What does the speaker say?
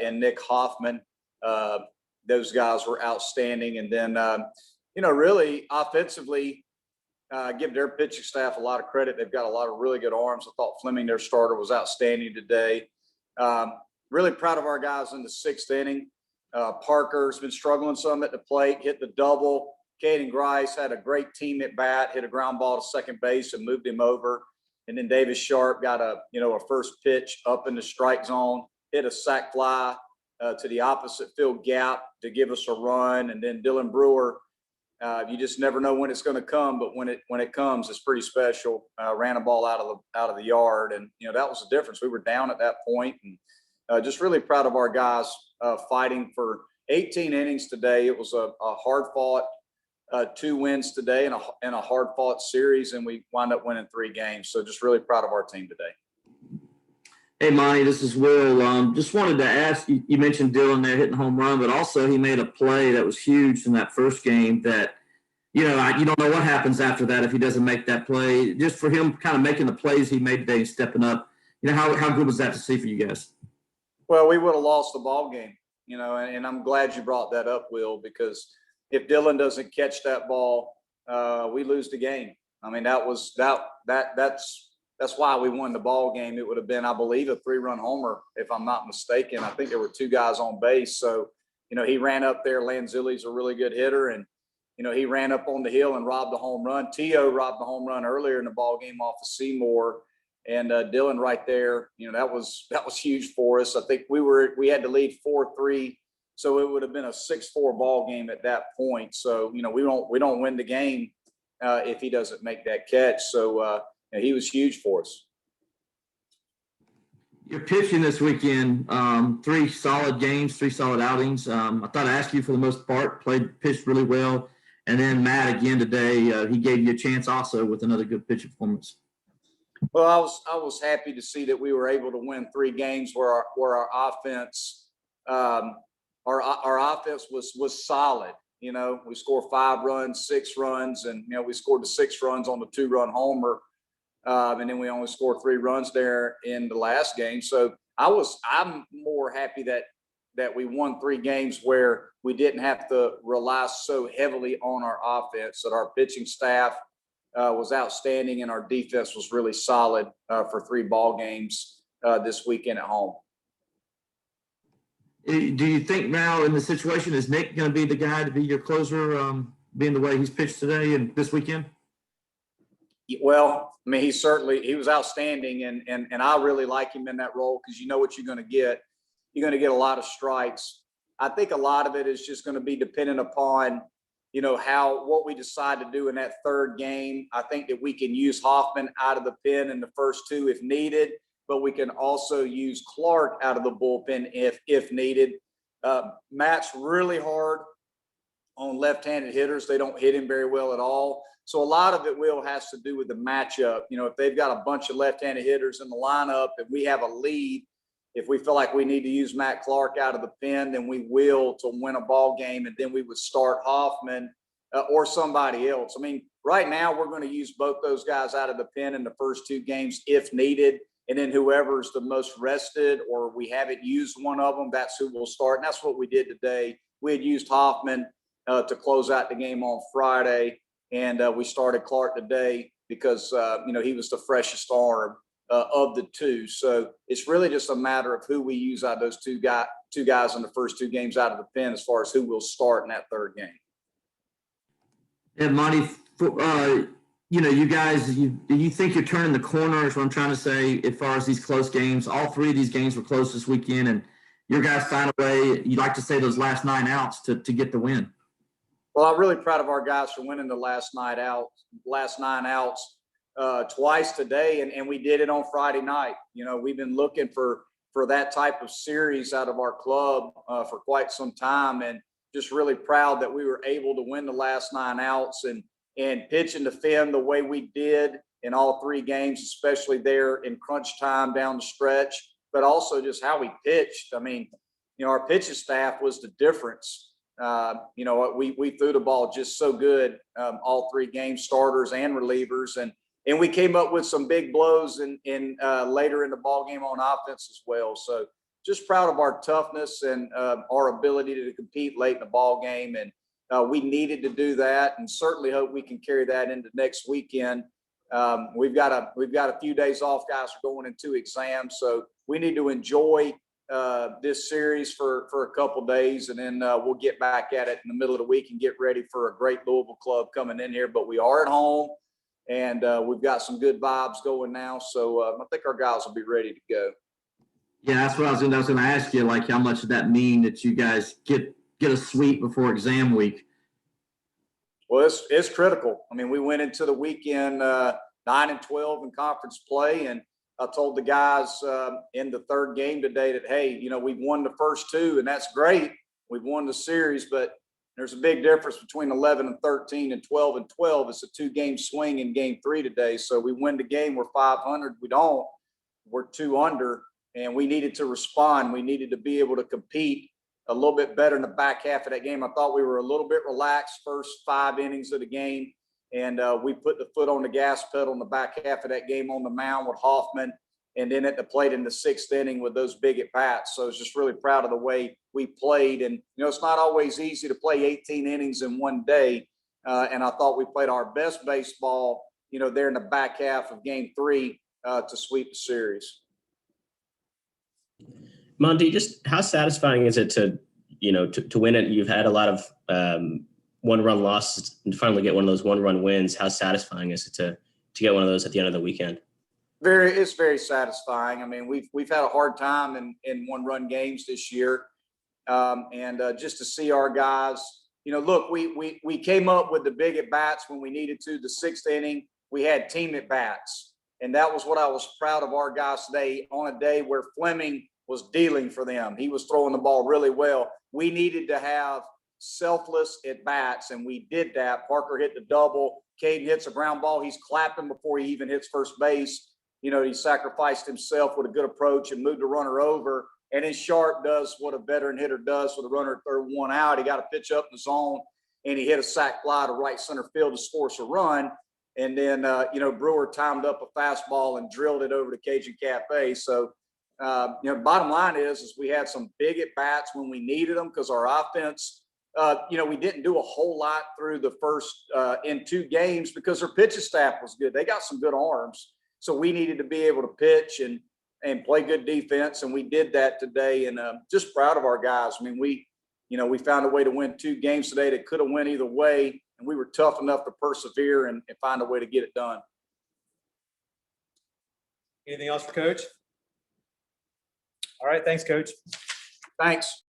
and Nick Hoffman. Those guys were outstanding. And then, really offensively, give their pitching staff a lot of credit. They've got a lot of really good arms. I thought Fleming, their starter, was outstanding today. Really proud of our guys in the sixth inning. Parker's been struggling some at the plate, hit the double. Caden Grice had a great team at bat, hit a ground ball to second base and moved him over. And then Davis Sharpe got a first pitch up in the strike zone, hit a sac fly to the opposite field gap to give us a run. And then Dylan Brewer, you just never know when it's going to come, but when it comes, it's pretty special. Ran a ball out of the yard, and that was the difference. We were down at that point, and just really proud of our guys fighting for 18 innings today. It was a hard fought 2 wins today and a hard fought series, and we wound up winning 3 games. So just really proud of our team today. Hey, Monty, this is Will. Just wanted to ask you mentioned Dylan there hitting a home run, but also he made a play that was huge in that first game that, you don't know what happens after that if he doesn't make that play. Just for him kind of making the plays he made today and stepping up, how good was that to see for you guys? Well, we would have lost the ball game, and I'm glad you brought that up, Will, because if Dylan doesn't catch that ball, we lose the game. I mean, that's why we won the ball game. It would have been, I believe, a 3-run homer, if I'm not mistaken. I think there were 2 guys on base. So, he ran up there. Lanzilli's a really good hitter, and he ran up on the hill and robbed the home run. Tio robbed the home run earlier in the ball game off of Seymour, and Dylan right there. That was huge for us. I think we had to lead 4-3. So it would have been a 6-4 ball game at that point. So, we don't win the game if he doesn't make that catch. So he was huge for us. You're pitching this weekend, 3 solid games, 3 solid outings. I thought I'd ask you for the most part, pitched really well. And then Matt again today, he gave you a chance also with another good pitching performance. Well, I was happy to see that we were able to win 3 games where our offense our offense was solid. We scored 5 runs, 6 runs, and we scored the 6 runs on the 2-run homer, and then we only scored 3 runs there in the last game. So I'm more happy that we won 3 games where we didn't have to rely so heavily on our offense. That our pitching staff was outstanding and our defense was really solid for 3 ball games this weekend at home. Do you think now in the situation, is Nick going to be the guy to be your closer, being the way he's pitched today and this weekend? Well, I mean, he was outstanding, and I really like him in that role because you know what you're going to get. You're going to get a lot of strikes. I think a lot of it is just going to be dependent upon, what we decide to do in that 3rd game. I think that we can use Hoffman out of the pen in the first 2 if needed, but we can also use Clark out of the bullpen if needed. Matt's really hard on left-handed hitters. They don't hit him very well at all. So a lot of it has to do with the matchup. If they've got a bunch of left-handed hitters in the lineup and we have a lead, if we feel like we need to use Matt Clark out of the pen, then we will to win a ball game, and then we would start Hoffman or somebody else. I mean, right now we're going to use both those guys out of the pen in the first 2 games if needed. And then whoever's the most rested or we haven't used one of them, that's who we'll start. And that's what we did today. We had used Hoffman to close out the game on Friday, and we started Clark today because, he was the freshest arm of the 2. So it's really just a matter of who we use out of those two guys in the first 2 games out of the pen as far as who will start in that 3rd game. Yeah, Monty, you guys, do you think you're turning the corner is what I'm trying to say as far as these close games? All 3 of these games were close this weekend, and your guys found a way, you'd like to say those last 9 outs to get the win. Well, I'm really proud of our guys for winning the last 9 outs twice today, and we did it on Friday night. We've been looking for that type of series out of our club for quite some time, and just really proud that we were able to win the last 9 outs and pitch and defend the way we did in all 3 games, especially there in crunch time down the stretch, but also just how we pitched. I mean, our pitching staff was the difference. We threw the ball just so good all 3 games, starters and relievers, and we came up with some big blows in later in the ball game on offense as well. So just proud of our toughness and our ability to compete late in the ball game. And we needed to do that, and certainly hope we can carry that into next weekend. We've got a few days off. Guys are going into exams, so we need to enjoy this series for a couple days, and then we'll get back at it in the middle of the week and get ready for a great Louisville club coming in here. But we are at home, and we've got some good vibes going now, so I think our guys will be ready to go. Yeah, that's what I was going to ask you. Like, how much did that mean that you guys get a sweep before exam week? Well, it's critical. I mean, we went into the weekend 9-12 in conference play, and I told the guys in the third game today that, hey, we've won the first two, and that's great. We've won the series, but there's a big difference between 11-13 and 12-12. It's a 2-game swing in game 3 today. So we win the game, we're 500. We don't, we're 2 under, and we needed to respond. We needed to be able to compete a little bit better in the back half of that game. I thought we were a little bit relaxed first 5 innings of the game, and we put the foot on the gas pedal in the back half of that game on the mound with Hoffman, and then at the plate in the 6th inning with those big at bats. So I was just really proud of the way we played. And, it's not always easy to play 18 innings in one day. And I thought we played our best baseball, there in the back half of game 3 to sweep the series. Monte, just how satisfying is it to win it? You've had a lot of 1-run losses and finally get one of those 1-run wins. How satisfying is it to get one of those at the end of the weekend? It's very satisfying. I mean, we've had a hard time in 1-run games this year. And just to see our guys, look, we came up with the big at bats when we needed to. The 6th inning, we had team at bats. And that was what I was proud of our guys today, on a day where Fleming was dealing for them. He was throwing the ball really well. We needed to have selfless at bats, and we did that. Parker hit the double. Cade hits a ground ball. He's clapping before he even hits first base. He sacrificed himself with a good approach and moved the runner over. And then Sharpe does what a veteran hitter does with a runner at third, 1 out. He got a pitch up in the zone, and he hit a sac fly to right center field to score us a run. And then, Brewer timed up a fastball and drilled it over to Cajun Cafe. So, bottom line is we had some big at bats when we needed them, because our offense, we didn't do a whole lot through the first in 2 games because their pitching staff was good. They got some good arms. So we needed to be able to pitch and play good defense, and we did that today. And just proud of our guys. I mean, we found a way to win 2 games today that could have went either way, and we were tough enough to persevere and find a way to get it done. Anything else for Coach? All right, thanks, Coach. Thanks.